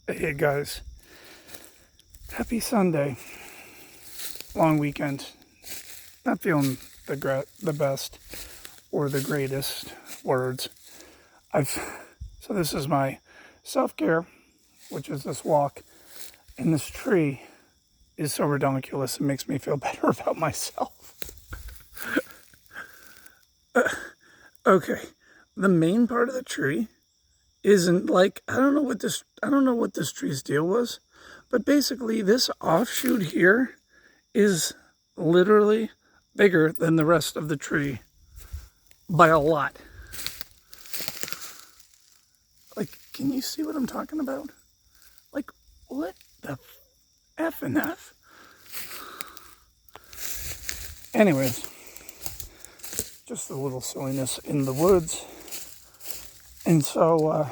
Hey guys, happy Sunday. Long weekend. Not feeling the best or the greatest words. I've so this is my self-care, which is this walk, and this tree is so redonkulous it makes me feel better about myself. Okay, the main part of the tree isn't like I don't know what this tree's deal was, but basically this offshoot here is literally bigger than the rest of the tree by a lot. Like, can you see what I'm talking about? Like, what the F and F? Anyways, just a little silliness in the woods. And so,